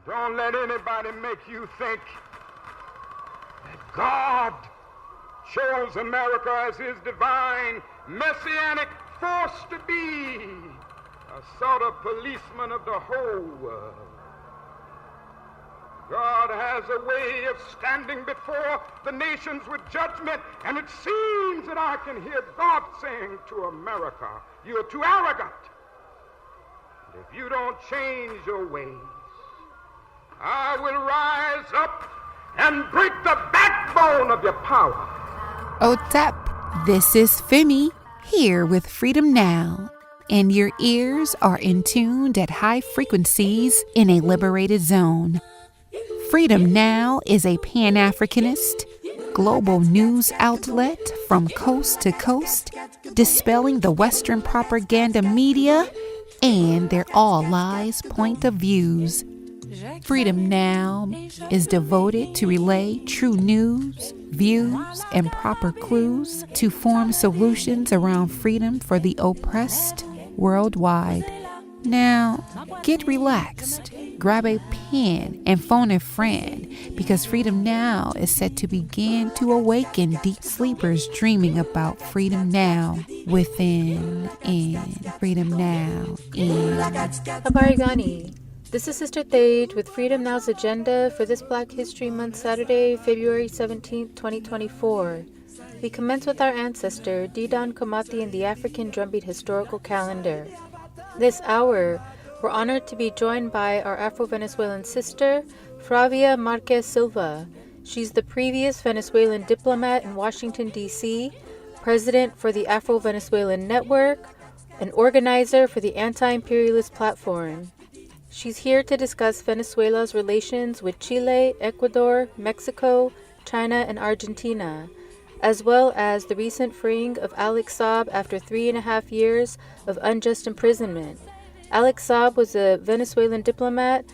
Don't let anybody make you think that God chose America as his divine messianic force to be a sort of policeman of the whole world. God has a way of standing before the nations with judgment, and it seems that I can hear God saying to America, you're too arrogant. And if you don't change your ways, I will rise up and break the backbone of your power. Otep, this is Femi here with Freedom Now, and your ears are in tuned at high frequencies in a liberated zone. Freedom Now is a Pan-Africanist, global news outlet from coast to coast, dispelling the Western propaganda media and their all lies point of views. Freedom Now is devoted to relay true news, views, and proper clues to form solutions around freedom for the oppressed worldwide. Now, get relaxed, grab a pen, and phone a friend, because Freedom Now is set to begin to awaken deep sleepers dreaming about freedom now, within, and freedom now, in. Habarigani. This is Sister Thade with Freedom Now's agenda for this Black History Month, Saturday, February 17th, 2024. We commence with our ancestor, Didan Komati, in the African drumbeat historical calendar. This hour, we're honored to be joined by our Afro-Venezuelan sister, Fravia Marquez Silva. She's the previous Venezuelan diplomat in Washington, D.C., president for the Afro-Venezuelan Network, and organizer for the Antiimperialist platform. She's here to discuss Venezuela's relations with Chile, Ecuador, Mexico, China, and Argentina, as well as the recent freeing of Alex Saab after 3.5 years of unjust imprisonment. Alex Saab was a Venezuelan diplomat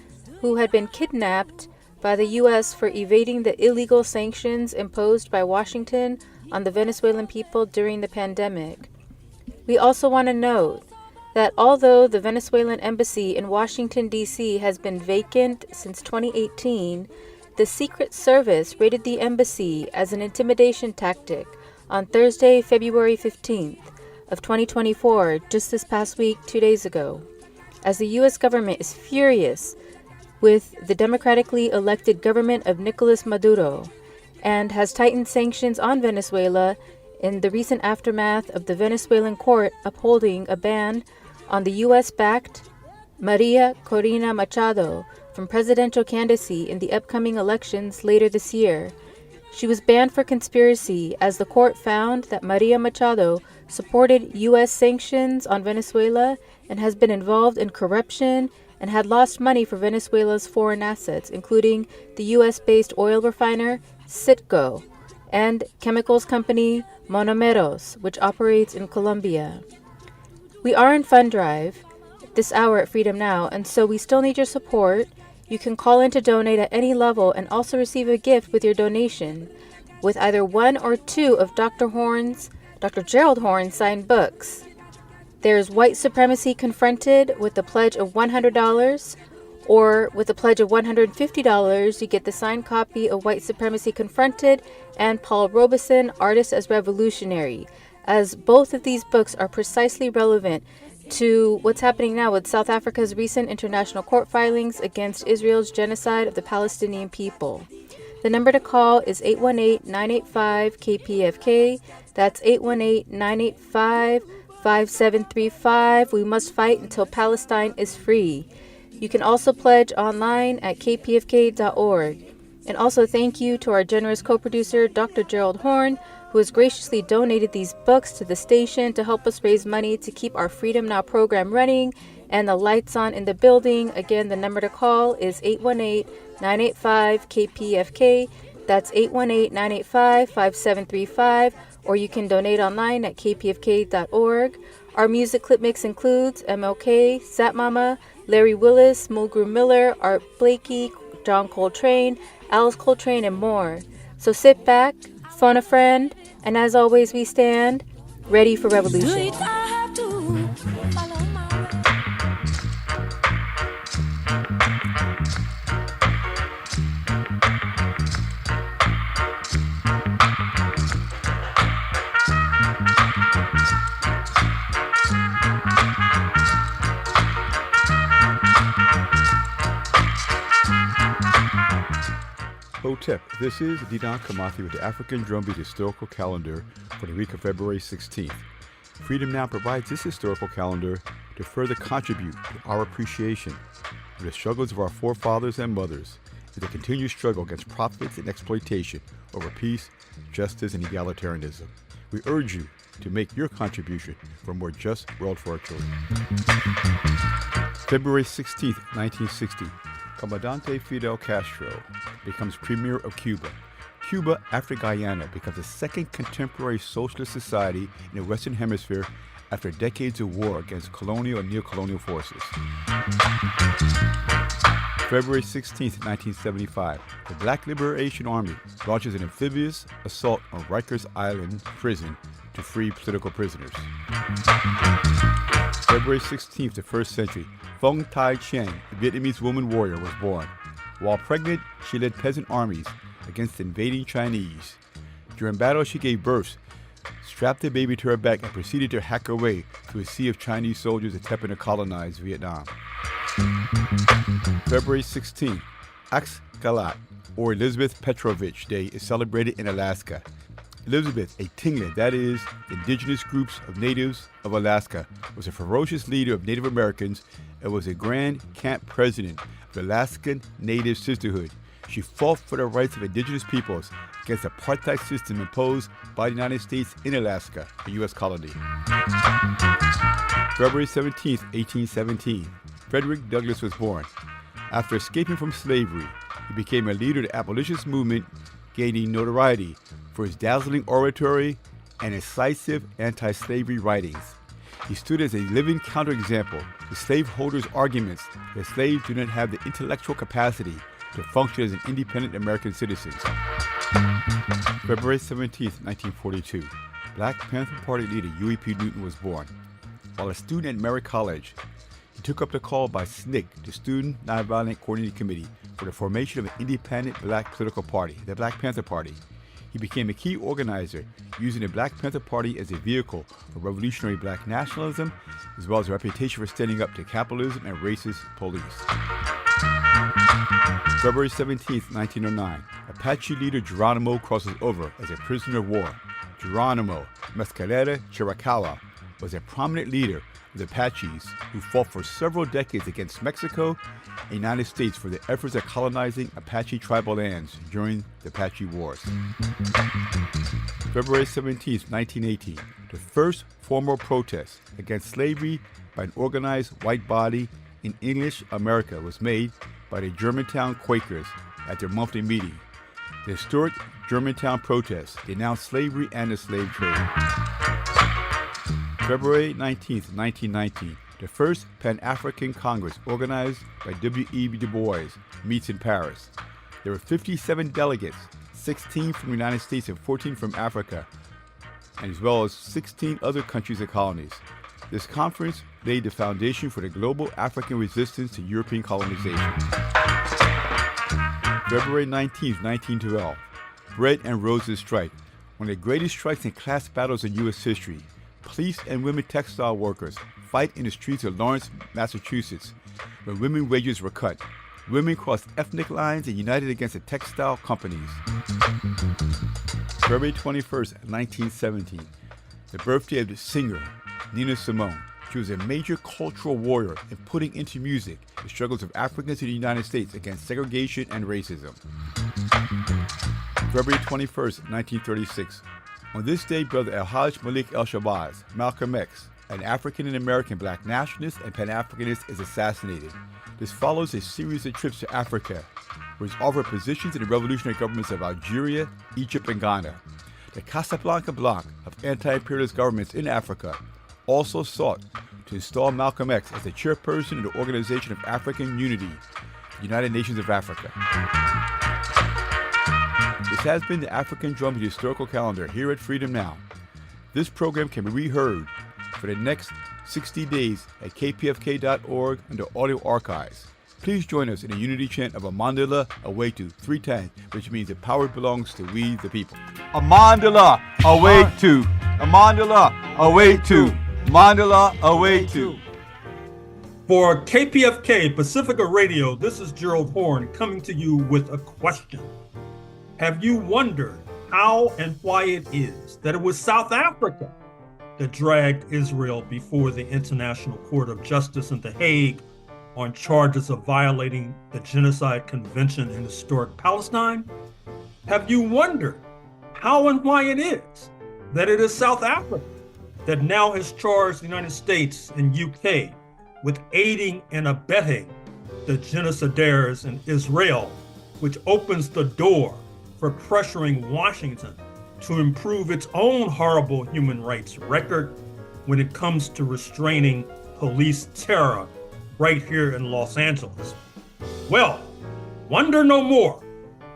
who had been kidnapped by the U.S. for evading the illegal sanctions imposed by Washington on the Venezuelan people during the pandemic. We also want to note that although the Venezuelan embassy in Washington, D.C. has been vacant since 2018, the Secret Service raided the embassy as an intimidation tactic on Thursday, February 15th of 2024, just this past week, 2 days ago, as the U.S. government is furious with the democratically elected government of Nicolas Maduro and has tightened sanctions on Venezuela in the recent aftermath of the Venezuelan court upholding a ban on the U.S.-backed Maria Corina Machado from presidential candidacy in the upcoming elections later this year. She was banned for conspiracy as the court found that Maria Machado supported U.S. sanctions on Venezuela and has been involved in corruption and had lost money for Venezuela's foreign assets, including the U.S.-based oil refiner Citgo and chemicals company Monomeros, which operates in Colombia. We are in fund drive this hour at Freedom Now, and so we still need your support. You can call in to donate at any level and also receive a gift with your donation, with either one or two of Dr. Gerald Horne's signed books. There's White Supremacy Confronted with the pledge of $100, or with a pledge of $150, you get the signed copy of White Supremacy Confronted and Paul Robeson, Artist as Revolutionary, as both of these books are precisely relevant to what's happening now with South Africa's recent international court filings against Israel's genocide of the Palestinian people. The number to call is 818-985-KPFK. That's 818-985-5735. We must fight until Palestine is free. You can also pledge online at kpfk.org. And also thank you to our generous co-producer, Dr. Gerald Horne, who has graciously donated these books to the station to help us raise money to keep our Freedom Now program running and the lights on in the building. Again, the number to call is 818-985-KPFK. That's 818-985-5735, or you can donate online at kpfk.org. Our music clip mix includes MLK, Sat Mama, Larry Willis, Mulgrew Miller, Art Blakey, John Coltrane, Alice Coltrane, and more. So sit back, phone a friend, and as always, we stand ready for revolution. Hotep, this is Didan Kamathi with the African Drumbeat Historical Calendar for the week of February 16th. Freedom Now provides this historical calendar to further contribute to our appreciation of the struggles of our forefathers and mothers in the continued struggle against profits and exploitation over peace, justice, and egalitarianism. We urge you to make your contribution for a more just world for our children. February 16th, 1960. Comandante Fidel Castro becomes premier of Cuba. Cuba, after Guyana, becomes the second contemporary socialist society in the Western Hemisphere after decades of war against colonial and neocolonial forces. February 16th, 1975. The Black Liberation Army launches an amphibious assault on Rikers Island prison to free political prisoners. February 16th, the first century. Phuong Thai Chen, a Vietnamese woman warrior, was born. While pregnant, she led peasant armies against the invading Chinese. During battle, she gave birth, strapped the baby to her back, and proceeded to hack her way through a sea of Chinese soldiers attempting to colonize Vietnam. February 16th, Axgalat, or Elizabeth Petrovich Day, is celebrated in Alaska. Elizabeth, a Tlingit, that is, indigenous groups of natives of Alaska, was a ferocious leader of Native Americans and was a Grand Camp president of the Alaskan Native Sisterhood. She fought for the rights of indigenous peoples against the apartheid system imposed by the United States in Alaska, a U.S. colony. February 17, 1817, Frederick Douglass was born. After escaping from slavery, he became a leader of the abolitionist movement, gaining notoriety for his dazzling oratory and incisive anti-slavery writings. He stood as a living counterexample to slaveholders' arguments that slaves do not have the intellectual capacity to function as an independent American citizens. February 17, 1942, Black Panther Party leader Huey P. Newton was born. While a student at Merritt College, he took up the call by SNCC, the Student Nonviolent Coordinating Committee, for the formation of an independent black political party, the Black Panther Party. He became a key organizer, using the Black Panther Party as a vehicle for revolutionary black nationalism, as well as a reputation for standing up to capitalism and racist police. February 17, 1909, Apache leader Geronimo crosses over as a prisoner of war. Geronimo Mescalera Chiricahua was a prominent leader of the Apaches who fought for several decades against Mexico and the United States for the efforts of colonizing Apache tribal lands during the Apache Wars. February 17, 1918, the first formal protest against slavery by an organized white body in English America was made by the Germantown Quakers at their monthly meeting. The historic Germantown protest denounced slavery and the slave trade. February 19, 1919, the first Pan-African Congress organized by W.E.B. Du Bois meets in Paris. There were 57 delegates, 16 from the United States and 14 from Africa, and as well as 16 other countries and colonies. This conference laid the foundation for the global African resistance to European colonization. February 19, 1912, Bread and Roses Strike, one of the greatest strikes and class battles in U.S. history. Police and women textile workers fight in the streets of Lawrence, Massachusetts, where women's wages were cut. Women crossed ethnic lines and united against the textile companies. February 21st, 1917, the birthday of the singer Nina Simone. She was a major cultural warrior in putting into music the struggles of Africans in the United States against segregation and racism. February 21st, 1936. On this day, Brother El-Hajj Malik El-Shabazz, Malcolm X, an African and American black nationalist and Pan-Africanist, is assassinated. This follows a series of trips to Africa, where he's offered positions in the revolutionary governments of Algeria, Egypt, and Ghana. The Casablanca bloc of anti-imperialist governments in Africa also sought to install Malcolm X as the chairperson of the Organization of African Unity, the United Nations of Africa. This has been the African Drumbeat Historical Calendar here at Freedom Now. This program can be reheard for the next 60 days at kpfk.org under audio archives. Please join us in a unity chant of Amandala Awetu 3 times, which means the power belongs to we the people. Amandala Awetu, Amandala Awetu, Amandala Awetu. For KPFK Pacifica Radio, this is Gerald Horne coming to you with a question. Have you wondered how and why it is that it was South Africa that dragged Israel before the International Court of Justice in The Hague on charges of violating the Genocide Convention in historic Palestine? Have you wondered how and why it is that it is South Africa that now has charged the United States and UK with aiding and abetting the genocidaires in Israel, which opens the door for pressuring Washington to improve its own horrible human rights record when it comes to restraining police terror right here in Los Angeles? Well, wonder no more.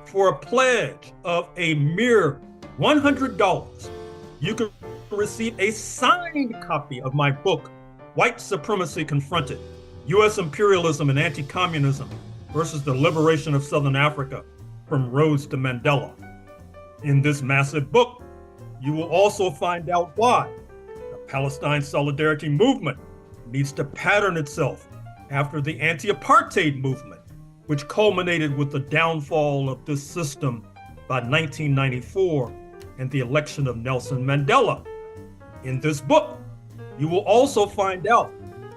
For a pledge of a mere $100, you can receive a signed copy of my book, White Supremacy Confronted, U.S. Imperialism and Anti-Communism versus the Liberation of Southern Africa, from Rhodes to Mandela. In this massive book, you will also find out why the Palestine Solidarity Movement needs to pattern itself after the anti-apartheid movement, which culminated with the downfall of this system by 1994 and the election of Nelson Mandela. In this book, you will also find out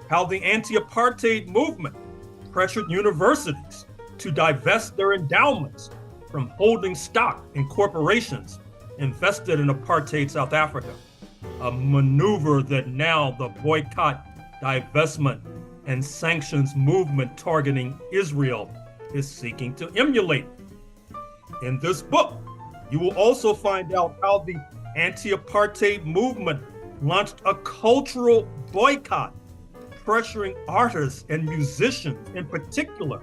how the anti-apartheid movement pressured universities to divest their endowments from holding stock in corporations invested in apartheid South Africa, a maneuver that now the boycott, divestment, and sanctions movement targeting Israel is seeking to emulate. In this book, you will also find out how the anti-apartheid movement launched a cultural boycott, pressuring artists and musicians in particular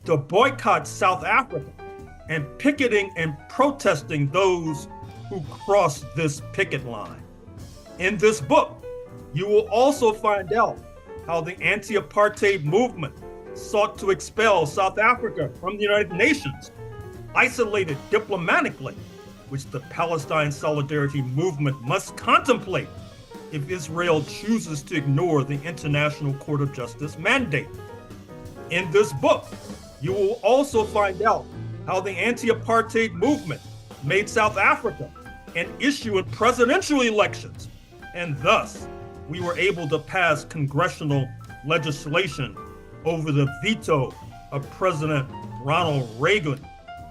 to boycott South Africa and picketing and protesting those who crossed this picket line. In this book, you will also find out how the anti-apartheid movement sought to expel South Africa from the United Nations, isolated diplomatically, which the Palestine Solidarity Movement must contemplate if Israel chooses to ignore the International Court of Justice mandate. In this book, you will also find out how the anti-apartheid movement made South Africa an issue in presidential elections, and thus we were able to pass congressional legislation over the veto of President Ronald Reagan,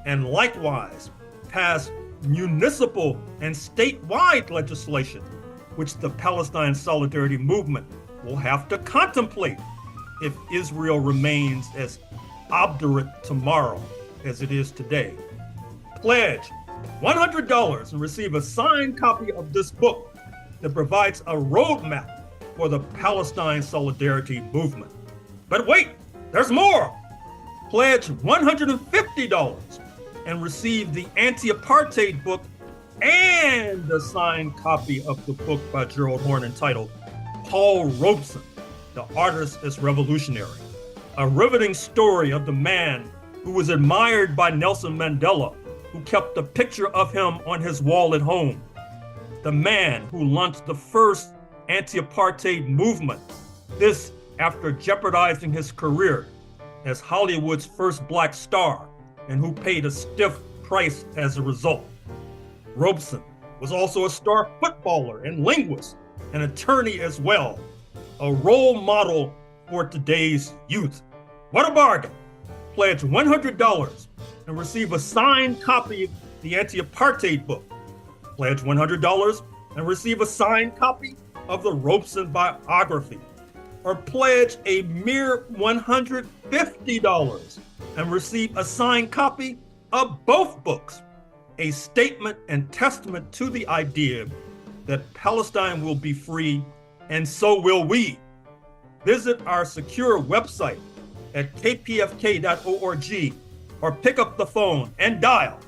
and likewise pass municipal and statewide legislation, which the Palestine Solidarity Movement will have to contemplate if Israel remains as obdurate tomorrow as it is today. Pledge $100 and receive a signed copy of this book that provides a roadmap for the Palestine Solidarity Movement. But wait, there's more. Pledge $150 and receive the anti-apartheid book and a signed copy of the book by Gerald Horne entitled Paul Robeson, The Artist is Revolutionary, a riveting story of the man who was admired by Nelson Mandela, who kept a picture of him on his wall at home, the man who launched the first anti-apartheid movement, this after jeopardizing his career as Hollywood's first black star, and who paid a stiff price as a result. Robeson was also a star footballer and linguist, an attorney as well, a role model for today's youth. What a bargain! Pledge $100 and receive a signed copy of the anti-apartheid book. Pledge $100 and receive a signed copy of the Robeson biography. Or pledge a mere $150 and receive a signed copy of both books, a statement and testament to the idea that Palestine will be free, and so will we. Visit our secure website at kpfk.org or pick up the phone and dial.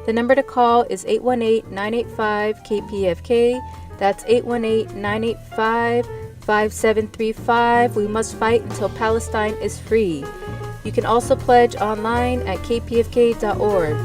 The number to call is 818-985-KPFK. That's 818-985-5735. We must fight until Palestine is free. You can also pledge online at kpfk.org.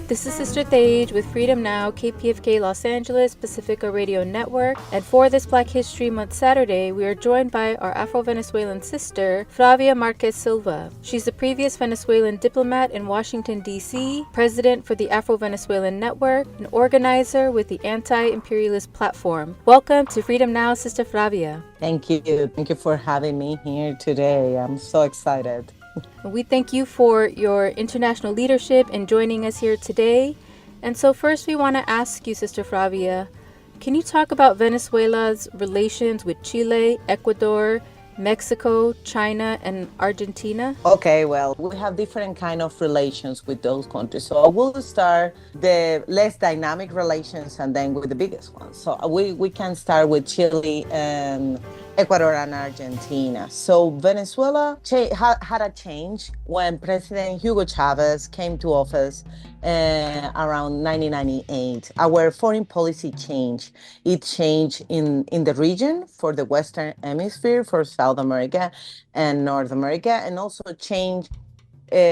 This is Sister Thage with Freedom Now, KPFK Los Angeles, Pacifica Radio Network. And for this Black History Month Saturday, we are joined by our Afro-Venezuelan sister, Fravia Marquez Silva. She's the previous Venezuelan diplomat in Washington, D.C., president for the Afro-Venezuelan Network, and organizer with the Antiimperialist platform. Welcome to Freedom Now, Sister Fravia. Thank you. Thank you for having me here today. I'm so excited. We thank you for your international leadership and joining us here today. And so first we want to ask you, Sister Fravia, can you talk about Venezuela's relations with Chile, Ecuador, Mexico, China, and Argentina? Okay, well, we have different kind of relations with those countries. So I will start the less dynamic relations and then with the biggest ones. So we can start with Chile and Ecuador and Argentina. So Venezuela had a change when President Hugo Chavez came to office around 1998. Our foreign policy changed. It changed in the region for the Western Hemisphere, for South America and North America, and also changed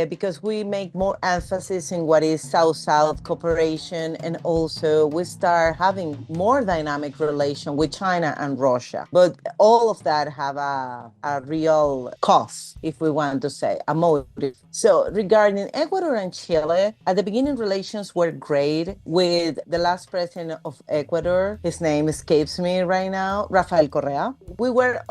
because we make more emphasis in what is South-South cooperation, and also we start having more dynamic relation with China and Russia. But all of that have a real cost, if we want to say, a motive. So regarding Ecuador and Chile, at the beginning relations were great with the last president of Ecuador. His name escapes me right now, Rafael Correa. We were,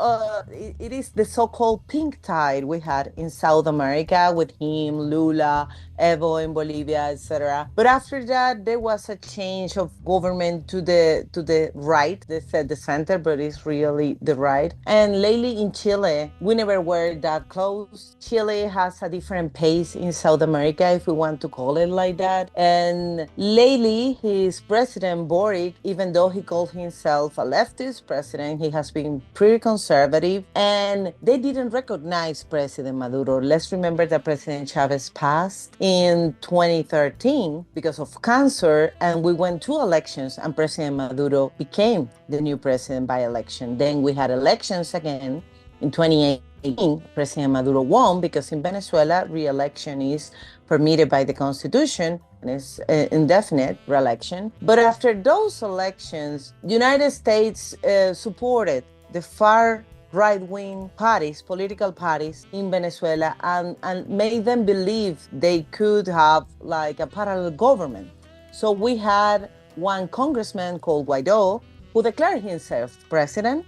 it is the so-called pink tide we had in South America with him, Lula, Evo in Bolivia, etc. But after that, there was a change of government to the right. They said the center, but it's really the right. And lately in Chile, we never were that close. Chile has a different pace in South America, if we want to call it like that. And lately, his president, Boric, even though he called himself a leftist president, he has been pretty conservative. And they didn't recognize President Maduro. Let's remember that President Chavez passed in 2013 because of cancer, and we went to elections, and President Maduro became the new president by election. Then we had elections again in 2018. President Maduro won because in Venezuela, re-election is permitted by the Constitution, and it's indefinite re-election. But after those elections, United States supported the far right-wing parties, political parties in Venezuela, and made them believe they could have like a parallel government. So we had one congressman called Guaido who declared himself president,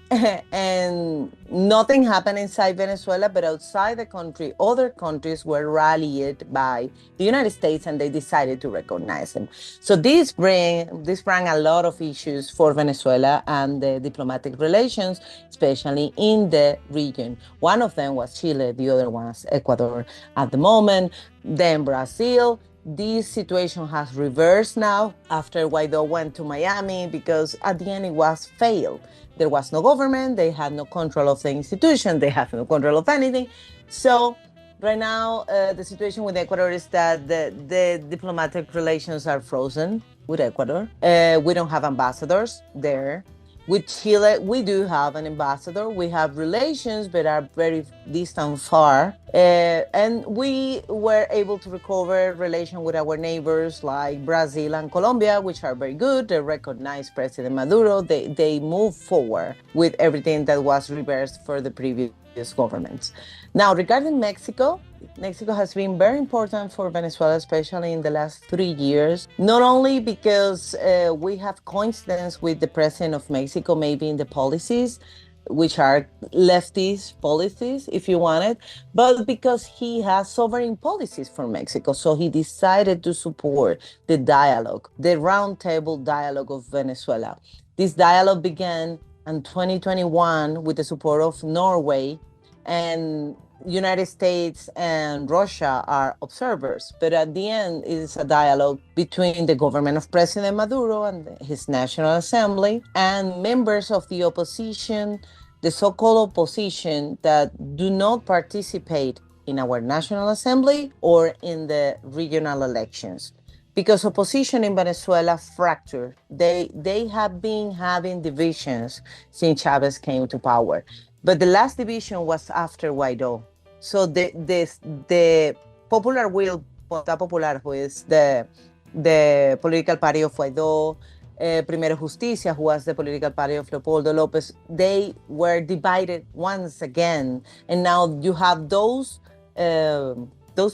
and nothing happened inside Venezuela, but outside the country, other countries were rallied by the United States, and they decided to recognize him. So this brought a lot of issues for Venezuela and the diplomatic relations, especially in the region. One of them was Chile, the other one was Ecuador at the moment, then Brazil. This situation has reversed now after Guaido went to Miami, because at the end it was failed. There was no government, they had no control of the institution, they have no control of anything. So right now, the situation with Ecuador is that the diplomatic relations are frozen with Ecuador. We don't have ambassadors there. With Chile, we do have an ambassador. We have relations, but are very distant, far. And we were able to recover relation with our neighbors like Brazil and Colombia, which are very good. They recognize President Maduro. They move forward with everything that was reversed for the previous governments. Now, regarding Mexico, Mexico has been very important for Venezuela, especially in the last 3 years, not only because we have coincidence with the president of Mexico, maybe in the policies, which are leftist policies, if you want it, but because he has sovereign policies for Mexico. So he decided to support the dialogue, the roundtable dialogue of Venezuela. This dialogue began in 2021 with the support of Norway, and United States and Russia are observers. But at the end, it is a dialogue between the government of President Maduro and his National Assembly and members of the opposition, the so-called opposition that do not participate in our National Assembly or in the regional elections. Because opposition in Venezuela fractured. They have been having divisions since Chavez came to power. But the last division was after Guaido. So the popular will, Voluntad Popular, who is the the political party of Guaidó, Primero Justicia, who was the political party of Leopoldo Lopez, they were divided once again. And now you have those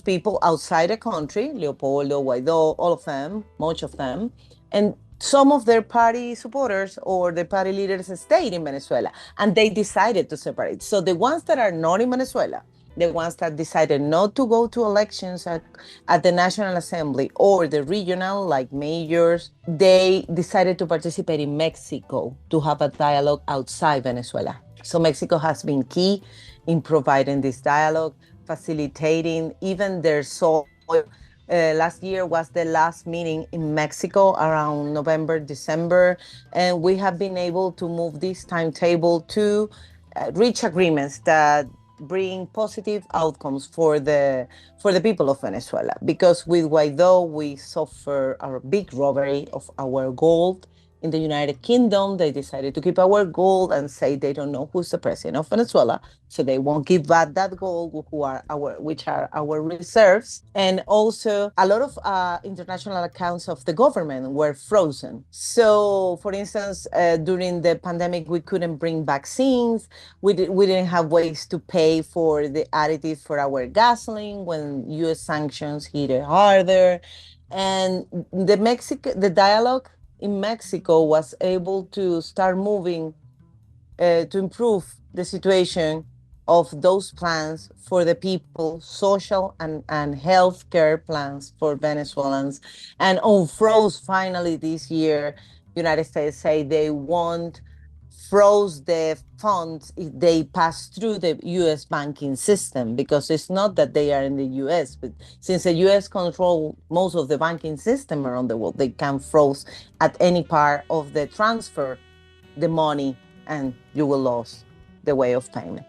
people outside the country, Leopoldo, Guaidó, all of them, much of them, and some of their party supporters or the party leaders stayed in Venezuela, and they decided to separate. So the ones that are not in Venezuela, the ones that decided not to go to elections at the National Assembly or the regional, like mayors, they decided to participate in Mexico to have a dialogue outside Venezuela. So Mexico has been key in providing this dialogue, facilitating even their soil. Last year was the last meeting in Mexico around November, December, and we have been able to move this timetable to reach agreements that bring positive outcomes for the people of Venezuela. Because with Guaidó, we suffer a big robbery of our gold. In the United Kingdom, they decided to keep our gold and say they don't know who's the president of Venezuela, so they won't give back that gold, which are our reserves. And also, a lot of international accounts of the government were frozen. So, for instance, during the pandemic, we couldn't bring vaccines. We didn't have ways to pay for the additives for our gasoline when U.S. sanctions hit it harder. And the dialogue in Mexico was able to start moving to improve the situation of those plans for the people, social and health care plans for Venezuelans. And unfroze finally this year, United States say they won't froze the funds if they pass through the U.S. banking system, because it's not that they are in the U.S., but since the U.S. control most of the banking system around the world, they can froze at any part of the transfer the money, and you will lose the way of payment.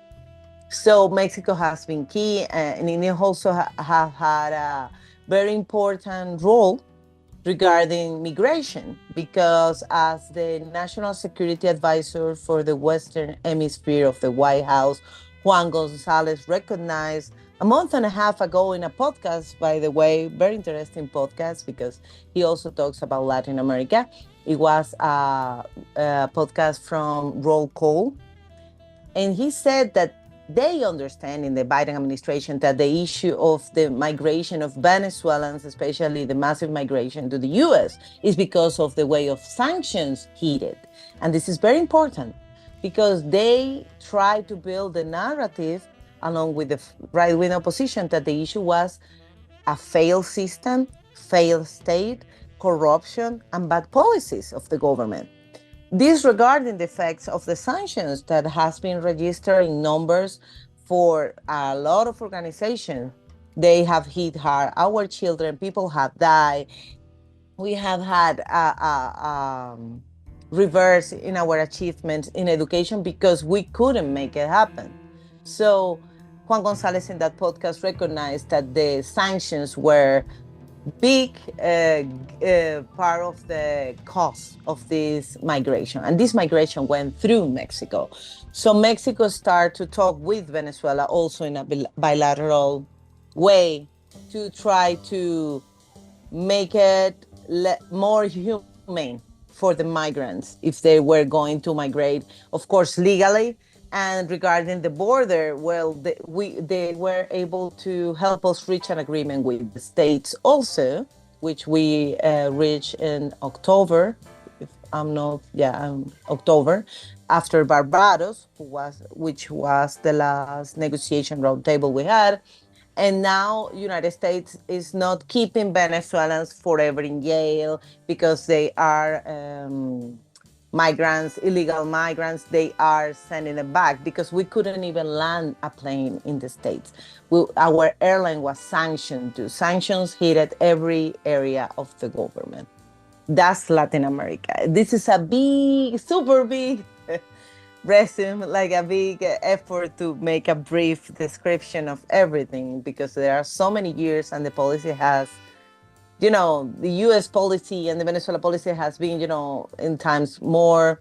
So Mexico has been key, and it also have had a very important role regarding migration, because as the National Security Advisor for the Western Hemisphere of the White House, Juan Gonzalez, recognized a month and a half ago in a podcast, by the way, very interesting podcast, because he also talks about Latin America. It was a podcast from Roll Call. And he said that they understand in the Biden administration that the issue of the migration of Venezuelans, especially the massive migration to the US, is because of the way of sanctions heated. And this is very important, because they try to build a narrative along with the right-wing opposition that the issue was a failed system, failed state, corruption, and bad policies of the government. Disregarding the effects of the sanctions that has been registered in numbers for a lot of organizations. They have hit hard. Our children, people have died. We have had a reverse in our achievements in education because we couldn't make it happen. So Juan Gonzalez in that podcast recognized that the sanctions were big part of the cost of this migration. And this migration went through Mexico. So Mexico started to talk with Venezuela also in a bilateral way to try to make it more humane for the migrants if they were going to migrate, of course, legally. And regarding the border, well, they were able to help us reach an agreement with the states also, which we reached in October, October, after Barbados, which was the last negotiation roundtable we had. And now United States is not keeping Venezuelans forever in jail because they are migrants, illegal migrants. They are sending them back because we couldn't even land a plane in the States. Our airline was sanctioned too. Sanctions hit every area of the government. That's Latin America. This is a big, super big resume, like a big effort to make a brief description of everything, because there are so many years and the policy has, the U.S. policy and the Venezuela policy has been, in times more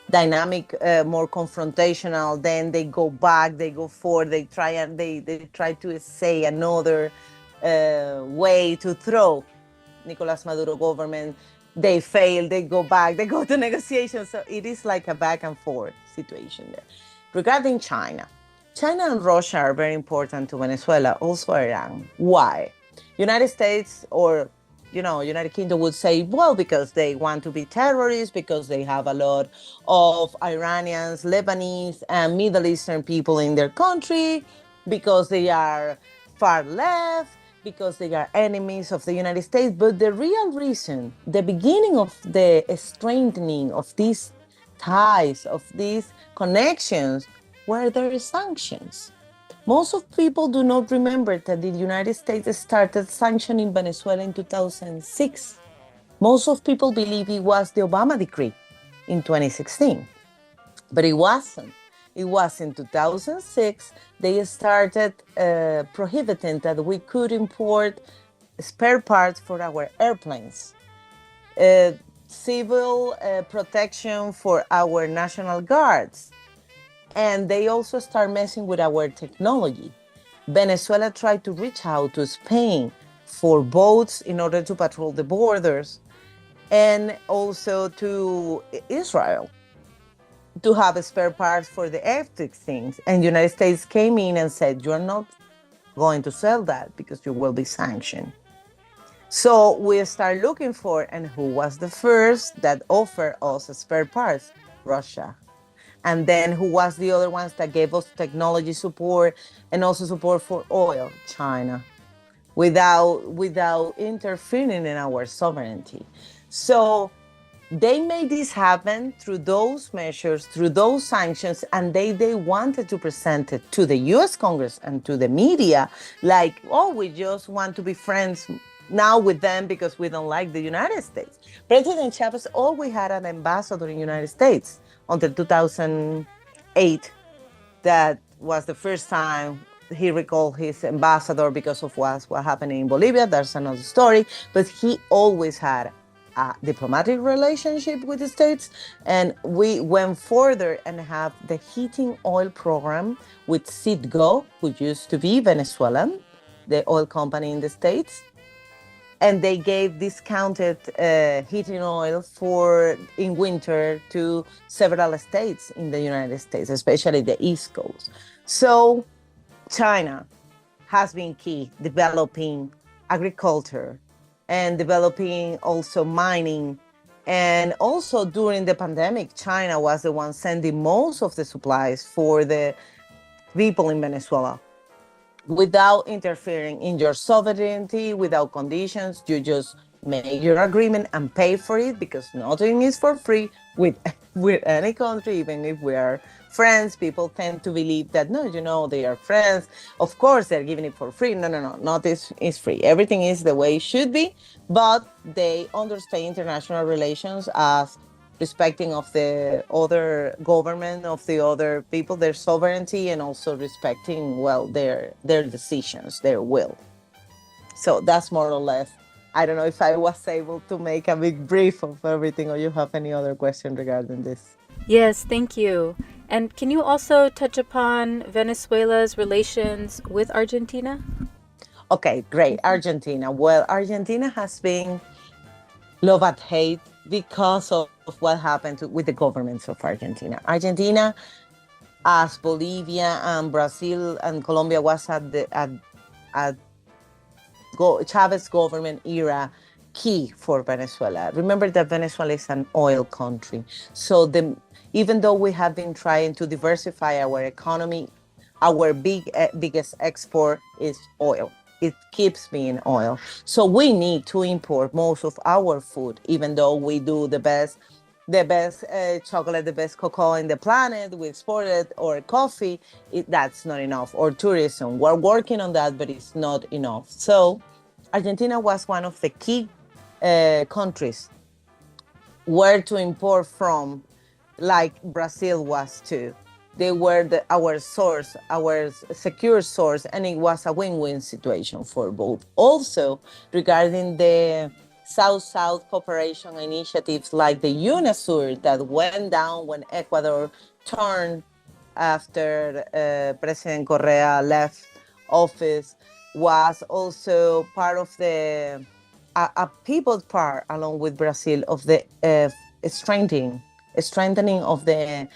dynamic, more confrontational. Then they go back, they go forward, they try to say another way to throw Nicolas Maduro government. They fail, they go back, they go to negotiations. So it is like a back and forth situation there. Regarding China, China and Russia are very important to Venezuela, also Iran. Why? United States or United Kingdom would say, well, because they want to be terrorists, because they have a lot of Iranians, Lebanese, and Middle Eastern people in their country, because they are far left, because they are enemies of the United States. But the real reason, the beginning of the strengthening of these ties, of these connections, were their sanctions. Most of people do not remember that the United States started sanctioning Venezuela in 2006. Most of people believe it was the Obama decree in 2016, but it wasn't. It was in 2006 they started prohibiting that we could import spare parts for our airplanes, civil protection for our National Guards, and they also start messing with our technology. Venezuela tried to reach out to Spain for boats in order to patrol the borders, and also to Israel to have spare parts for the F-16s. And the United States came in and said, you're not going to sell that because you will be sanctioned. So we start looking for, and who was the first that offered us spare parts? Russia. And then who was the other ones that gave us technology support and also support for oil? China, without interfering in our sovereignty. So they made this happen through those measures, through those sanctions, and they wanted to present it to the US Congress and to the media like, oh, we just want to be friends now with them because we don't like the United States. President Chavez always had an ambassador in the United States until 2008. That was the first time he recalled his ambassador because of what happened in Bolivia. That's another story. But he always had a diplomatic relationship with the States. And we went further and have the heating oil program with Citgo, who used to be Venezuelan, the oil company in the States. And they gave discounted heating oil in winter to several states in the United States, especially the East Coast. So China has been key, developing agriculture and developing also mining. And also during the pandemic, China was the one sending most of the supplies for the people in Venezuela. Without interfering in your sovereignty, without conditions, you just make your agreement and pay for it, because nothing is for free with any country. Even if we are friends, people tend to believe that, no, they are friends. Of course, they're giving it for free. No, nothing is free. Everything is the way it should be, but they understand international relations as respecting of the other government, of the other people, their sovereignty, and also respecting, well, their decisions, their will. So that's more or less. I don't know if I was able to make a big brief of everything, or you have any other question regarding this. Yes, thank you. And can you also touch upon Venezuela's relations with Argentina? Okay, great. Argentina. Well, Argentina has been love and hate because of what happened with the governments of Argentina. Argentina, as Bolivia and Brazil and Colombia was at Chavez government era, key for Venezuela. Remember that Venezuela is an oil country. So even though we have been trying to diversify our economy, our biggest export is oil. It keeps being oil. So we need to import most of our food, even though we do the best chocolate, the best cocoa in the planet, we export it, or coffee, that's not enough, or tourism. We're working on that, but it's not enough. So Argentina was one of the key countries where to import from, like Brazil was too. They were our source, our secure source, and it was a win-win situation for both. Also, regarding the South-South cooperation initiatives like the UNASUR that went down when Ecuador turned after President Correa left office, was also part of a pivot part, along with Brazil, of the strengthening of the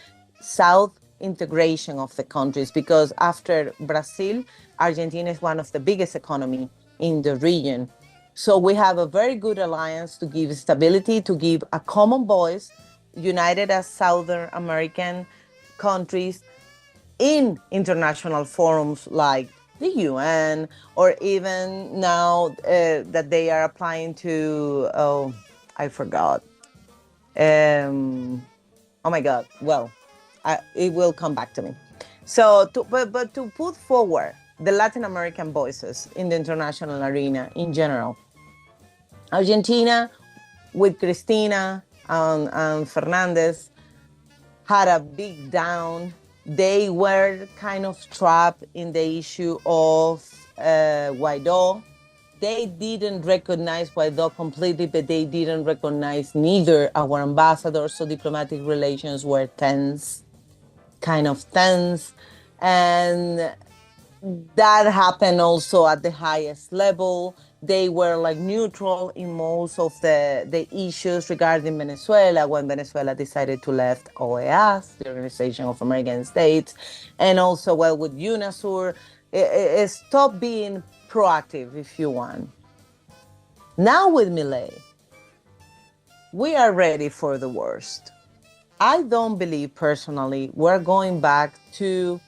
South integration of the countries, because after Brazil, Argentina is one of the biggest economy in the region. So we have a very good alliance to give stability, to give a common voice, united as Southern American countries in international forums like the UN, or even now that they are applying to, oh, I forgot. Oh my God. Well, it will come back to me. So, but to put forward the Latin American voices in the international arena in general, Argentina with Cristina and Fernandez had a big down. They were kind of trapped in the issue of Guaidó. They didn't recognize Guaidó completely, but they didn't recognize neither our ambassadors. So diplomatic relations were tense. And that happened also at the highest level. They were like neutral in most of the issues regarding Venezuela when Venezuela decided to left OES, the Organization of American States, and also, well, with UNASUR, it stopped being proactive, if you want. Now with Milei, we are ready for the worst. I don't believe personally we're going back to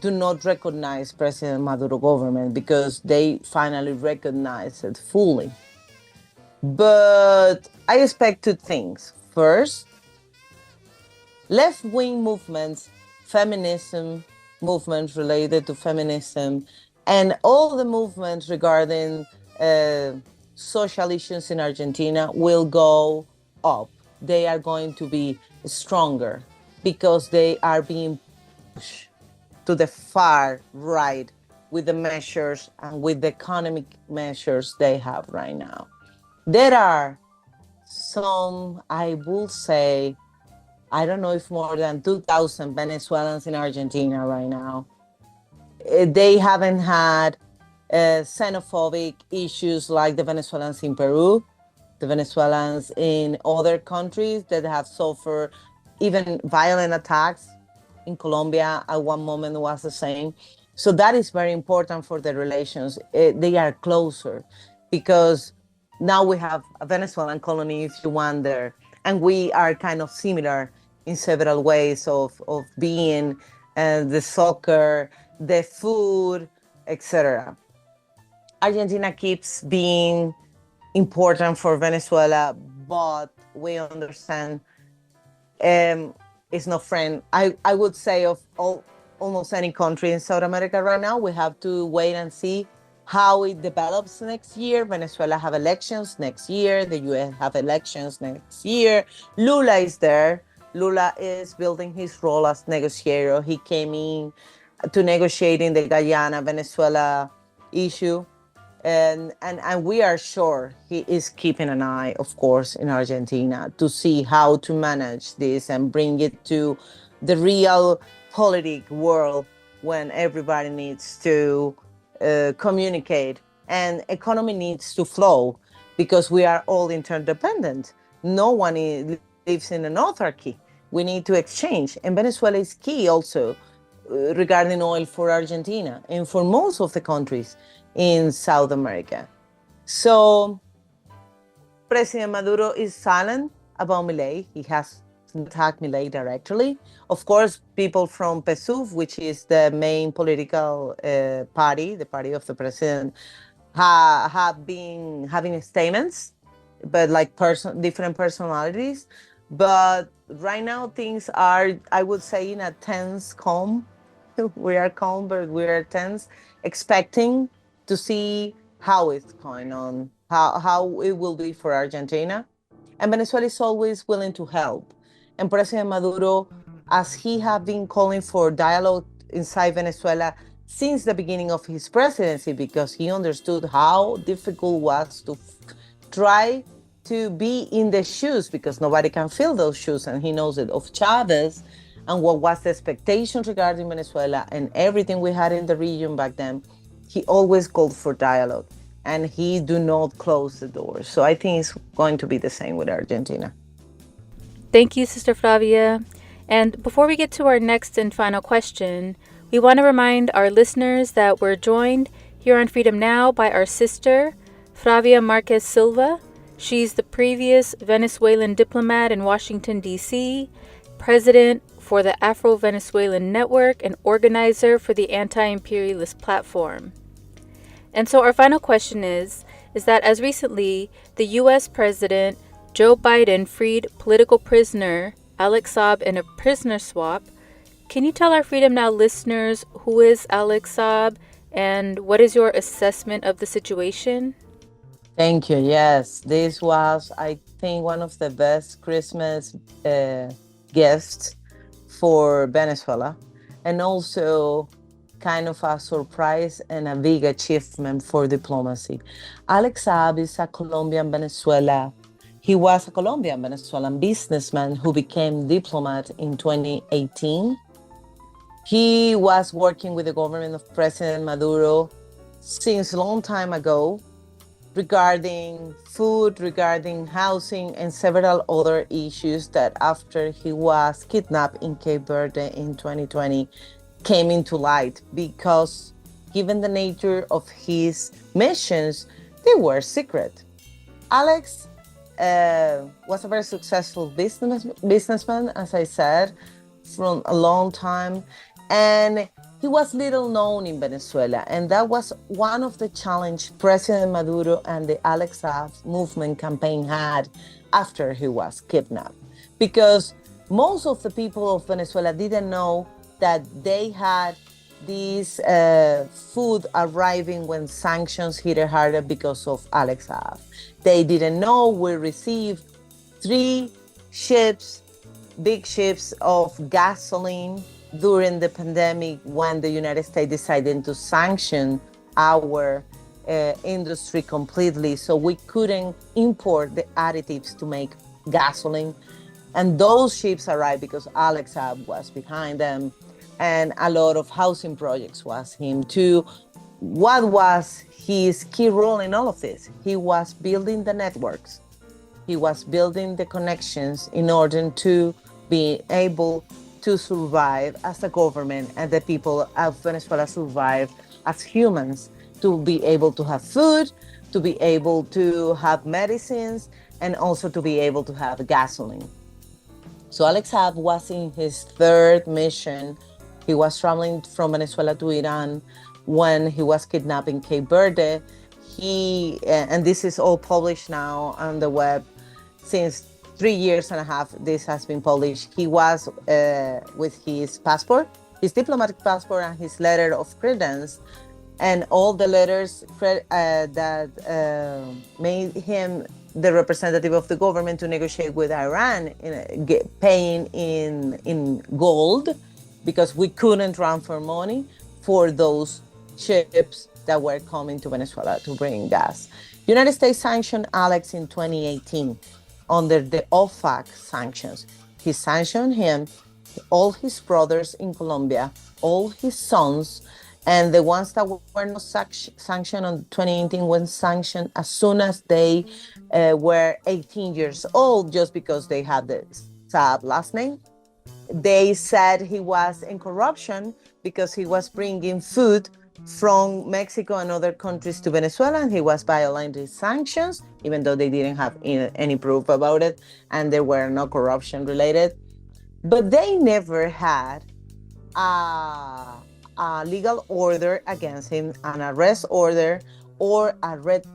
do not recognize President Maduro government, because they finally recognize it fully. But I expect two things. First, left-wing movements, feminism, movements related to feminism, and all the movements regarding social issues in Argentina will go up. They are going to be stronger because they are being pushed to the far right with the measures and with the economic measures they have right now. There are some, I will say, I don't know if more than 2,000 Venezuelans in Argentina right now. They haven't had xenophobic issues like the Venezuelans in Peru, the Venezuelans in other countries that have suffered even violent attacks. In Colombia, at one moment was the same. So that is very important for the relations. They are closer because now we have a Venezuelan colony, if you want, there. And we are kind of similar in several ways of being the soccer, the food, etc. Argentina keeps being important for Venezuela, but we understand it's no friend. I would say of almost any country in South America right now. We have to wait and see how it develops next year. Venezuela have elections next year. The US have elections next year. Lula is there. Lula is building his role as negotiator. He came in to negotiating the Guyana-Venezuela issue. And we are sure he is keeping an eye, of course, in Argentina to see how to manage this and bring it to the real politic world when everybody needs to communicate and economy needs to flow, because we are all interdependent. No one lives in an autarky. We need to exchange. And Venezuela is key also regarding oil for Argentina and for most of the countries in South America. So President Maduro is silent about Milei. He has attacked Milei directly. Of course, people from PSUV, which is the main political party, the party of the president, have been having statements, but like different personalities. But right now things are, I would say, in a tense calm. We are calm, but we are tense, expecting to see how it's going on, how it will be for Argentina. And Venezuela is always willing to help. And President Maduro, as he have been calling for dialogue inside Venezuela since the beginning of his presidency, because he understood how difficult it was to try to be in the shoes, because nobody can fill those shoes, and he knows it, of Chavez, and what was the expectation regarding Venezuela and everything we had in the region back then. he always called for dialogue, and he do not close the door. So I think it's going to be the same with Argentina. Thank you, Sister Fravia. And before we get to our next and final question, we want to remind our listeners that we're joined here on Freedom Now by our sister, Fravia Marquez Silva. She's the previous Venezuelan diplomat in Washington, D.C., president for the Afro Venezuelan Network, and organizer for the Antiimperialist platform. And so our final question is that as recently, the U.S. President Joe Biden freed political prisoner Alex Saab in a prisoner swap. Can you tell our Freedom Now listeners who is Alex Saab and what is your assessment of the situation? Thank you. Yes, this was, I think, one of the best Christmas gifts for Venezuela, and also kind of a surprise and a big achievement for diplomacy. Alex Saab is a Colombian Venezuela. He was a Colombian Venezuelan businessman who became diplomat in 2018. He was working with the government of President Maduro since a long time ago regarding food, regarding housing, and several other issues that after he was kidnapped in Cape Verde in 2020 came into light, because given the nature of his missions, they were secret. Alex was a very successful businessman, as I said, from a long time, and he was little known in Venezuela, and that was one of the challenges President Maduro and the Alex Saab movement campaign had after he was kidnapped, because most of the people of Venezuela didn't know that they had this food arriving when sanctions hit harder because of Alex Saab. They didn't know we received 3 ships, big ships of gasoline during the pandemic when the United States decided to sanction our industry completely. So we couldn't import the additives to make gasoline. And those ships arrived because Alex Saab was behind them. And a lot of housing projects was him too. What was his key role in all of this? He was building the networks. He was building the connections in order to be able to survive as a government, and the people of Venezuela survive as humans, to be able to have food, to be able to have medicines, and also to be able to have gasoline. So Alex Saab was in his 3rd mission. He was traveling from Venezuela to Iran when he was kidnapped in Cape Verde. And this is all published now on the web since 3 years and a half, this has been published. He was with his passport, his diplomatic passport, and his letter of credence, and all the letters that made him the representative of the government to negotiate with Iran, paying in gold, because we couldn't transfer money for those ships that were coming to Venezuela to bring gas. United States sanctioned Alex in 2018. Under the OFAC sanctions. He sanctioned him, all his brothers in Colombia, all his sons, and the ones that were not sanctioned in 2018 were sanctioned as soon as they were 18 years old, just because they had the Saab last name. They said he was in corruption because he was bringing food from Mexico and other countries to Venezuela, and he was violating sanctions, even though they didn't have any proof about it, and there were no corruption related. But they never had a legal order against him, an arrest order, or a red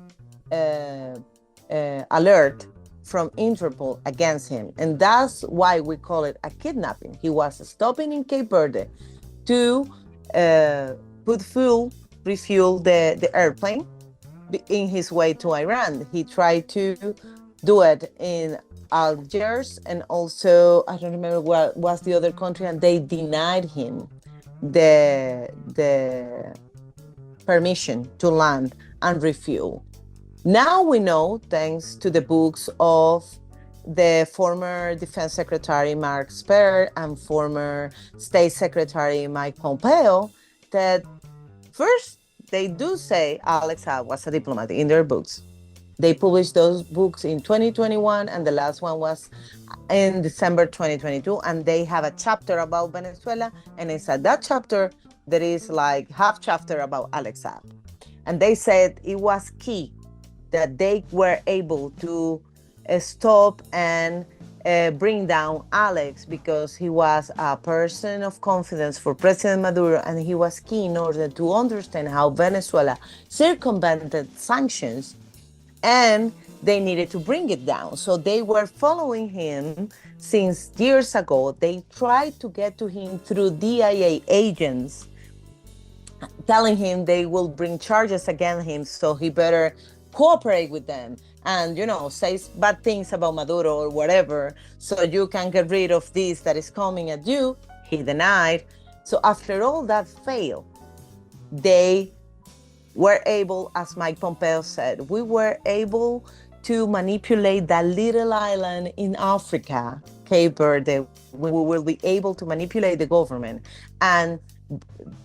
alert from Interpol against him. And that's why we call it a kidnapping. He was stopping in Cape Verde to refuel the airplane in his way to Iran. He tried to do it in Algiers, and also, I don't remember what was the other country, and they denied him the permission to land and refuel. Now we know, thanks to the books of the former Defense Secretary Mark Esper and former State Secretary Mike Pompeo, that first they do say Alex Saab was a diplomat in their books. They published those books in 2021, and the last one was in December 2022. And they have a chapter about Venezuela, and inside that chapter, there is like half chapter about Alex Saab. And they said it was key that they were able to stop and bring down Alex, because he was a person of confidence for President Maduro, and he was key in order to understand how Venezuela circumvented sanctions, and they needed to bring it down. So they were following him since years ago. They tried to get to him through DIA agents, telling him they will bring charges against him, so he better cooperate with them and, say bad things about Maduro or whatever, so you can get rid of this that is coming at you. He denied. So after all that failed, they were able, as Mike Pompeo said, we were able to manipulate that little island in Africa, Cape Verde. We will be able to manipulate the government and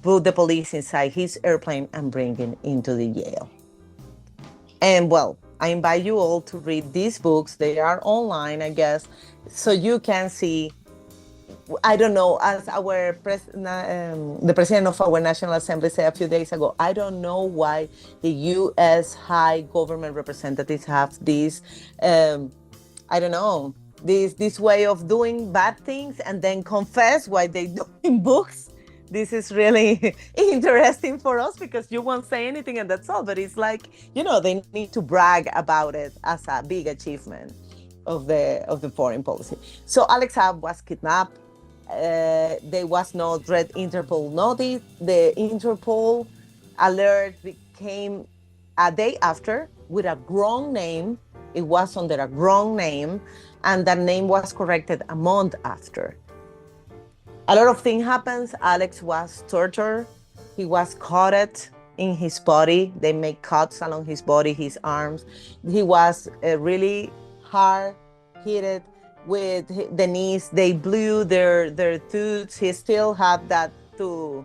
put the police inside his airplane and bring him into the jail. And well, I invite you all to read these books. They are online, I guess, so you can see. I don't know, as our the president of our National Assembly said a few days ago, I don't know why the U.S. high government representatives have this, this way of doing bad things and then confess why they do in books. This is really interesting for us, because you won't say anything and that's all. But it's like, they need to brag about it as a big achievement of the foreign policy. So Alex Saab was kidnapped. There was no red Interpol notice. The Interpol alert came a day after with a wrong name. It was under a wrong name, and that name was corrected a month after. A lot of things happens. Alex was tortured. He was cut in his body. They made cuts along his body, his arms. He was really hard hit with the knees. They blew their tooths. He still had that to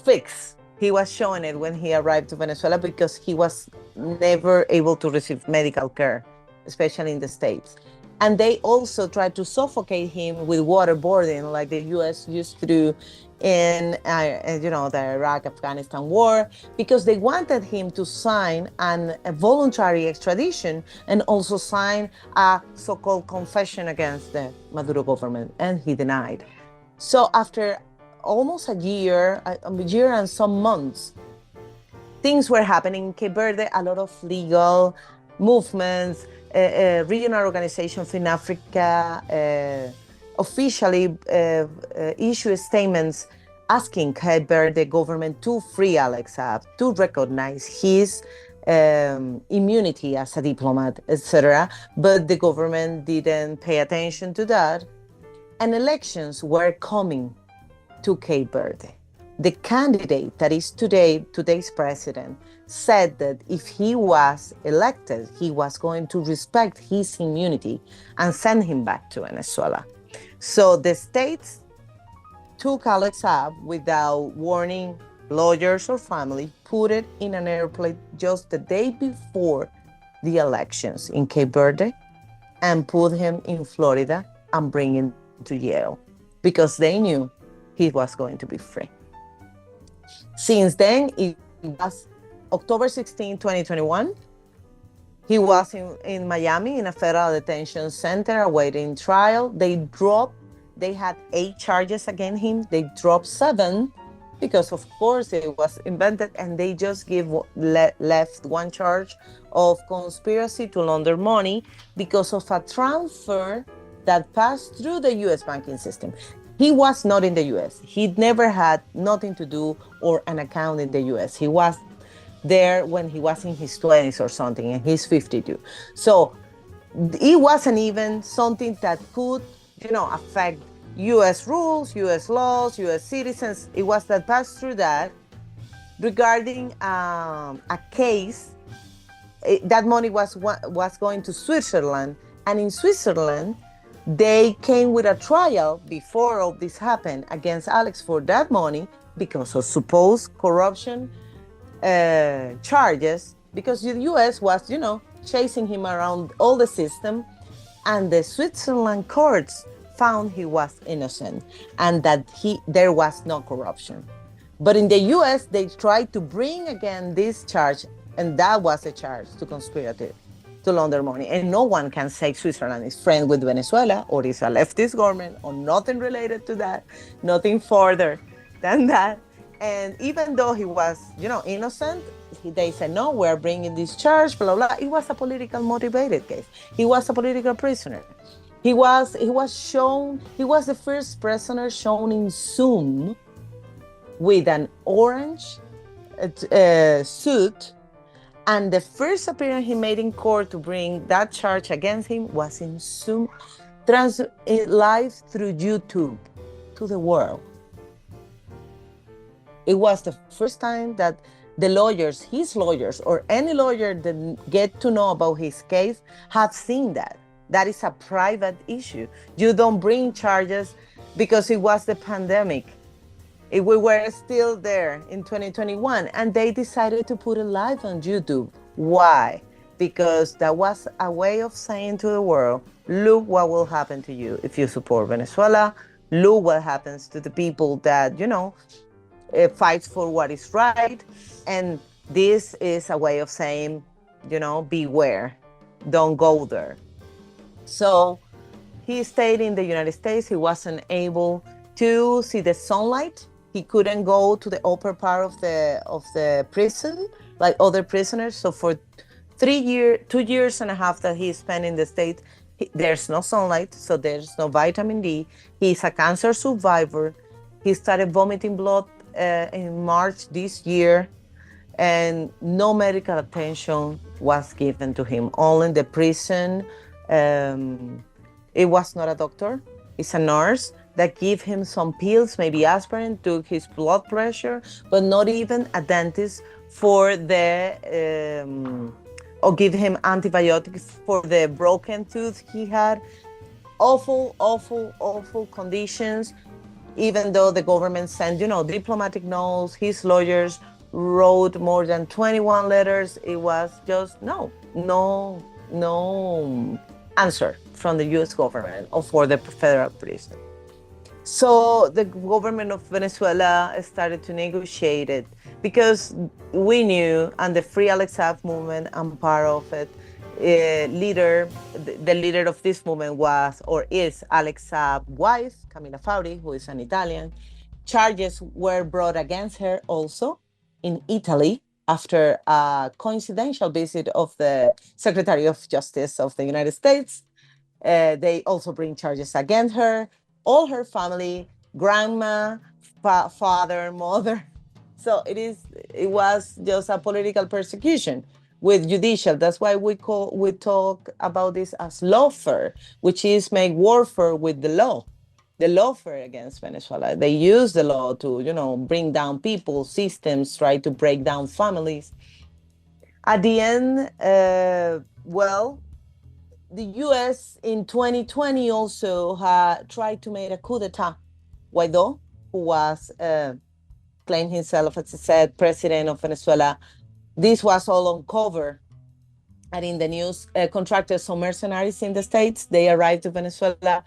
fix. He was showing it when he arrived to Venezuela, because he was never able to receive medical care, especially in the States. And they also tried to suffocate him with waterboarding, like the U.S. used to do in, the Iraq-Afghanistan war, because they wanted him to sign a voluntary extradition and also sign a so-called confession against the Maduro government, and he denied. So after almost a year and some months, things were happening in Cape Verde, a lot of legal movements, regional organizations in Africa officially issue statements asking Cape Verde government to free Alex Saab, to recognize his immunity as a diplomat, etc. But the government didn't pay attention to that, and elections were coming to Cape Verde. The candidate that is today's president said that if he was elected, he was going to respect his immunity and send him back to Venezuela. So the states took Alex Saab without warning lawyers or family, put it in an airplane just the day before the elections in Cape Verde, and put him in Florida and bring him to jail, because they knew he was going to be free. Since then, it was October 16, 2021. He was in Miami in a federal detention center awaiting trial. They had 8 charges against him. They dropped 7 because, of course, it was invented, and they just left 1 charge of conspiracy to launder money because of a transfer that passed through the U.S. banking system. He was not in the U.S. He never had nothing to do or an account in the U.S. He was there when he was in his 20s or something, and he's 52. So it wasn't even something that could, affect U.S. rules, U.S. laws, U.S. citizens. It was that passed through that regarding a case. That money was going to Switzerland, and in Switzerland, they came with a trial before all this happened against Alex for that money because of supposed corruption charges because the U.S. was, chasing him around all the system, and the Switzerland courts found he was innocent and that there was no corruption. But in the U.S., they tried to bring again this charge, and that was a charge to conspiracy to launder money. And no one can say Switzerland is friend with Venezuela or is a leftist government or nothing related to that, nothing further than that. And even though he was, innocent, they said, no, we're bringing this charge, blah, blah. It was a political motivated case. He was a political prisoner. He was the first prisoner shown in Zoom with an orange suit. And the first appearance he made in court to bring that charge against him was in Zoom, live through YouTube to the world. It was the first time that the lawyers, his lawyers, or any lawyer that get to know about his case have seen that. That is a private issue. You don't bring charges because it was the pandemic. If we were still there in 2021, and they decided to put it live on YouTube. Why? Because that was a way of saying to the world, look what will happen to you if you support Venezuela. Look what happens to the people that, fights for what is right. And this is a way of saying, beware, don't go there. So he stayed in the United States. He wasn't able to see the sunlight. He couldn't go to the upper part of the prison like other prisoners. So for 2 years and a half that he spent in the States, there's no sunlight, so there's no vitamin D. He's a cancer survivor. He started vomiting blood in March this year, and no medical attention was given to him. Only in the prison, it was not a doctor, it's a nurse that gave him some pills, maybe aspirin, took his blood pressure, but not even a dentist for or give him antibiotics for the broken tooth he had. Awful, awful, awful conditions. Even though the government sent, diplomatic notes, his lawyers wrote more than 21 letters, it was just no answer from the U.S. government or for the federal prison. So the government of Venezuela started to negotiate it because we knew, and the Free Alex Saab movement, I'm part of it, the leader of this movement was or is Alex Saab's wife, Camilla Fauri, who is an Italian. Charges were brought against her also in Italy after a coincidental visit of the Secretary of Justice of the United States. They also bring charges against her, all her family, grandma, father, mother. So it was just a political persecution with judicial. That's why we talk about this as lawfare, which is make warfare with the lawfare against Venezuela. They use the law to, bring down people, systems, try to break down families. At the end, the U.S. in 2020 also tried to make a coup d'etat. Guaido, who was claimed himself, as I said, president of Venezuela. This was all uncovered. And in the news, contractors, some mercenaries in the States, they arrived to Venezuela.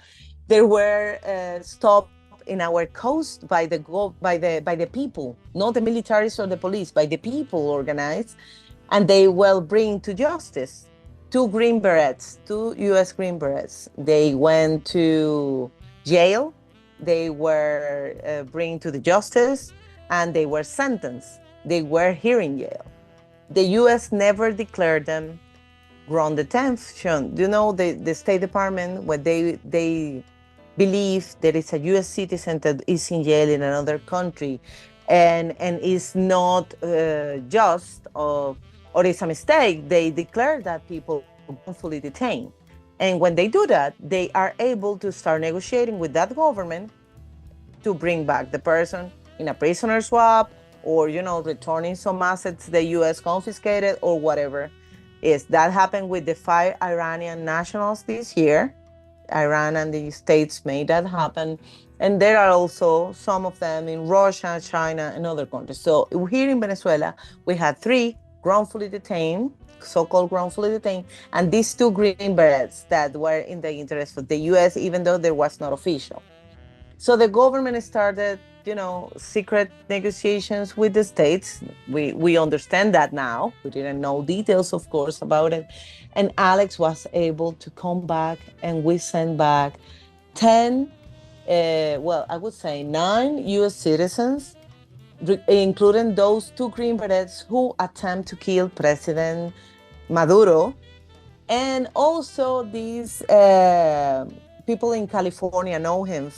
They were stopped in our coast by the people, not the militaries or the police, by the people organized, and they will bring to justice two U.S. Green Berets. They went to jail. They were bring to the justice, and they were sentenced. They were here in jail. The U.S. never declared them ground detention. The State Department, when they believe there is a U.S. citizen that is in jail in another country and is not just or is a mistake, they declare that people wrongfully detained. And when they do that, they are able to start negotiating with that government to bring back the person in a prisoner swap or, returning some assets the U.S. confiscated or whatever. That happened with the 5 Iranian nationals this year. Iran and the States made that happen. And there are also some of them in Russia, China, and other countries. So here in Venezuela, we had 3 wrongfully detained, so-called wrongfully detained, and these 2 green berets that were in the interest of the U.S., even though there was not official. So the government started, secret negotiations with the states. We understand that now. We didn't know details, of course, about it. And Alex was able to come back, and we sent back 10, I would say 9 U.S. citizens, including those 2 green berets who attempt to kill President Maduro. And also these people in California know him,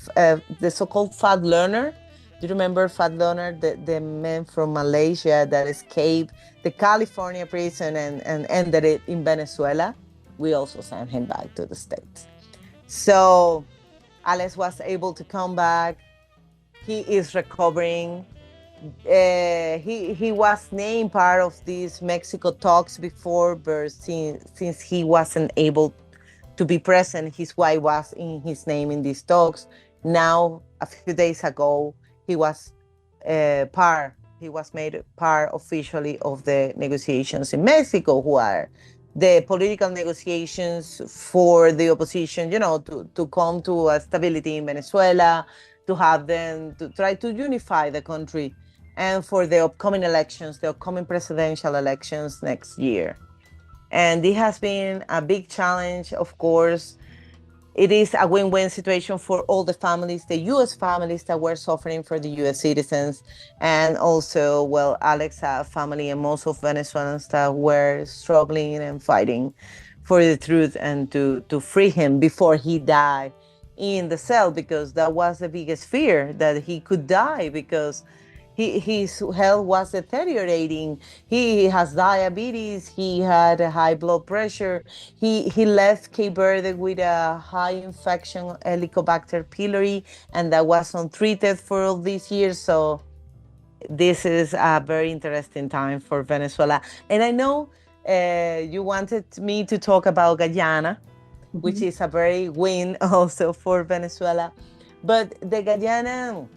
the so-called Fat Learner. Do you remember Fat Learner, the man from Malaysia that escaped the California prison and ended it in Venezuela? We also sent him back to the States. So Alex was able to come back. He is recovering. He was named part of these Mexico talks before, but since he wasn't able to be present, his wife was in his name in these talks. Now, a few days ago, he was made part officially of the negotiations in Mexico, who are the political negotiations for the opposition, to come to a stability in Venezuela, to have them, to try to unify the country, and for the upcoming elections, the upcoming presidential elections next year. And it has been a big challenge, of course. It is a win-win situation for all the families, the U.S. families that were suffering for the U.S. citizens, and also, Alex Saab family and most of Venezuelans that were struggling and fighting for the truth and to free him before he died in the cell, because that was the biggest fear, that he could die because his health was deteriorating. He has diabetes. He had a high blood pressure. He left Cape Verde with a high infection, Helicobacter pylori, and that was untreated for all these years. So this is a very interesting time for Venezuela. And I know you wanted me to talk about Guyana, which is a very win also for Venezuela. But the Guyana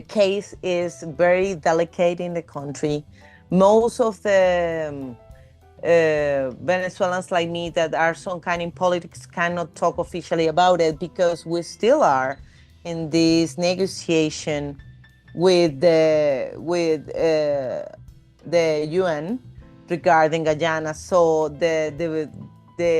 case is very delicate in the country. Most of the Venezuelans like me that are some kind in politics cannot talk officially about it, because we still are in this negotiation with the UN regarding Guyana. So the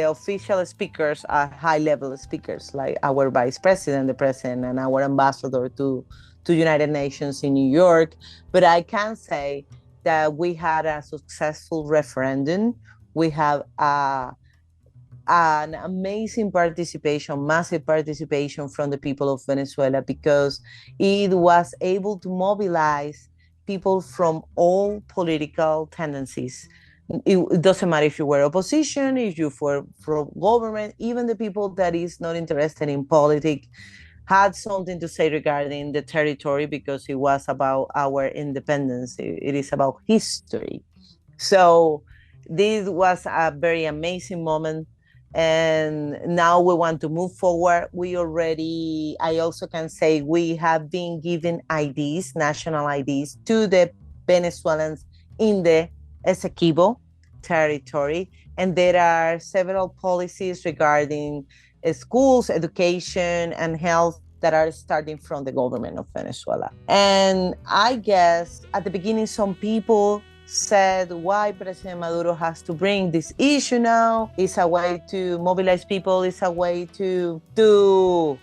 official speakers are high-level speakers, like our vice president, the president, and our ambassador to United Nations in New York. But I can say that we had a successful referendum. We have an amazing participation, massive participation from the people of Venezuela, because it was able to mobilize people from all political tendencies. It doesn't matter if you were opposition, if you were from government, even the people that is not interested in politics had something to say regarding the territory, because it was about our independence. It is about history. So this was a very amazing moment. And now we want to move forward. I also can say we have been given IDs, national IDs, to the Venezuelans in the Essequibo territory. And there are several policies regarding schools, education, and health that are starting from the government of Venezuela. And I guess at the beginning, some people said why President Maduro has to bring this issue now. It's a way to mobilize people. It's a way to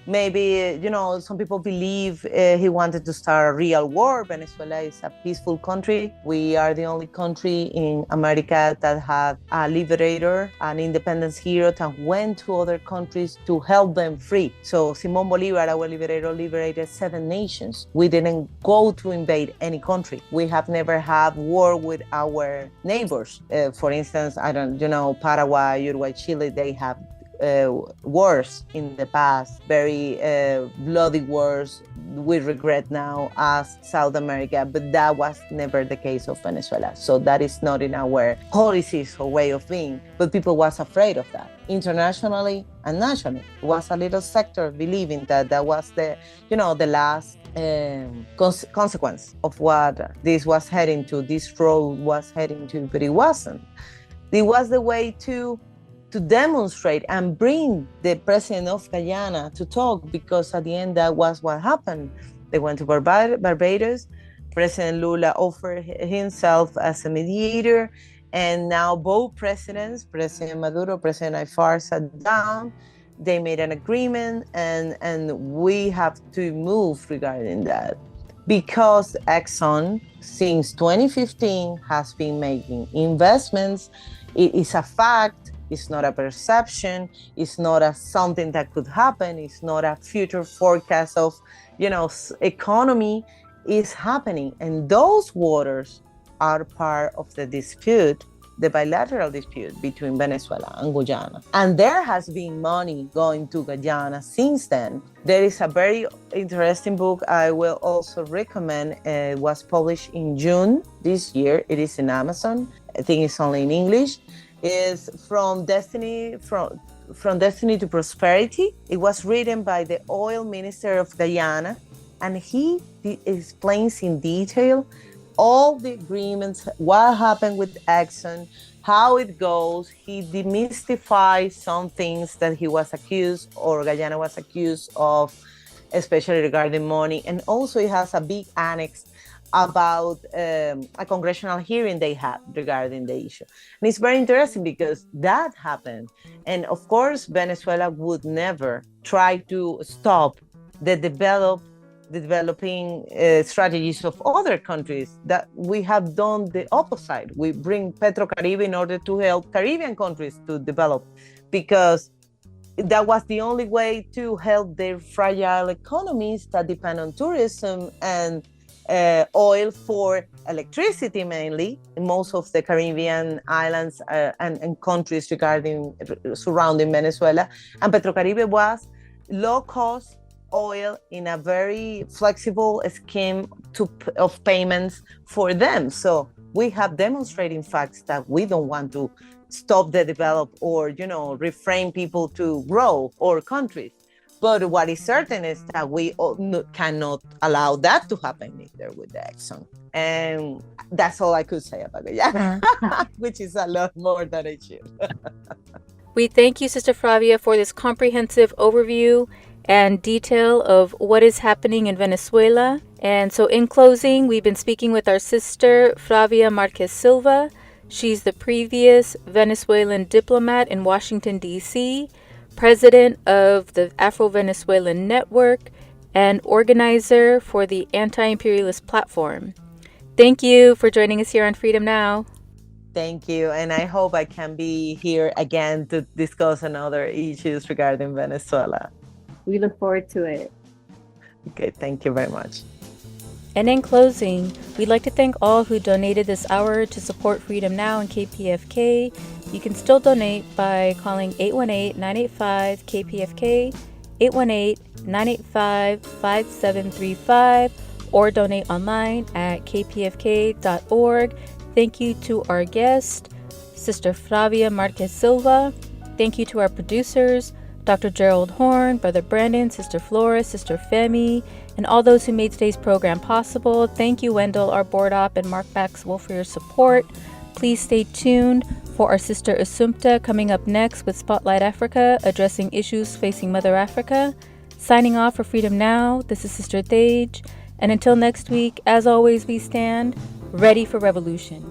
maybe, some people believe he wanted to start a real war. Venezuela is a peaceful country. We are the only country in America that had a liberator, an independence hero that went to other countries to help them free. So Simón Bolívar, our liberator, liberated 7 nations. We didn't go to invade any country. We have never had war with our neighbors. For instance, Paraguay, Uruguay, Chile, they have wars in the past, very bloody wars, we regret now as South America, but that was never the case of Venezuela. So that is not in our policies or way of being, but people was afraid of that. Internationally and nationally, it was a little sector believing that that was the last consequence of what this was heading to, this road was heading to, but it wasn't. It was the way to demonstrate and bring the president of Guyana to talk, because at the end that was what happened. They went to Barbados. President Lula offered himself as a mediator, and now both presidents, President Maduro, President Ifar, sat down. They made an agreement, and we have to move regarding that, because Exxon since 2015 has been making investments. It is a fact. It's not a perception. It's not something that could happen. It's not a future forecast of, economy. Is happening. And those waters are part of the dispute, the bilateral dispute between Venezuela and Guyana. And there has been money going to Guyana since then. There is a very interesting book I will also recommend. It was published in June this year. It is in Amazon. I think it's only in English. Is From Destiny to Prosperity. It was written by the oil minister of Guyana, and he explains in detail all the agreements, what happened with Exxon, how it goes. He demystifies some things that he was accused, or Guyana was accused of, especially regarding money. And also he has a big annex about a congressional hearing they had regarding the issue. And it's very interesting because that happened. And of course, Venezuela would never try to stop the developing strategies of other countries. That we have done the opposite. We bring PetroCaribe in order to help Caribbean countries to develop, because that was the only way to help their fragile economies that depend on tourism and oil for electricity mainly in most of the Caribbean islands and countries surrounding Venezuela. And PetroCaribe was low-cost oil in a very flexible scheme of payments for them. So we have demonstrating facts that we don't want to stop the develop or, refrain people to grow or countries. But what is certain is that we cannot allow that to happen either with the Exxon. And that's all I could say about it, which is a lot more than I should. We thank you, Sister Fravia, for this comprehensive overview and detail of what is happening in Venezuela. And so in closing, we've been speaking with our sister, Fravia Marquez Silva. She's the previous Venezuelan diplomat in Washington, D.C., president of the Afro-Venezuelan Network, and organizer for the Antiimperialist platform. Thank you for joining us here on Freedom Now. Thank you, and I hope I can be here again to discuss another issues regarding Venezuela. We look forward to it. Okay, thank you very much. And in closing, we'd like to thank all who donated this hour to support Freedom Now and KPFK. You can still donate by calling 818-985-KPFK, 818-985-5735, or donate online at kpfk.org. Thank you to our guest, Sister Fravia Marquez Silva. Thank you to our producers, Dr. Gerald Horne, Brother Brandon, Sister Flora, Sister Femi, and all those who made today's program possible. Thank you, Wendell, our board op, and Mark Maxwell for your support. Please stay tuned for our Sister Assumpta coming up next with Spotlight Africa, addressing issues facing Mother Africa. Signing off for Freedom Now, this is Sister Thage. And until next week, as always, we stand ready for revolution.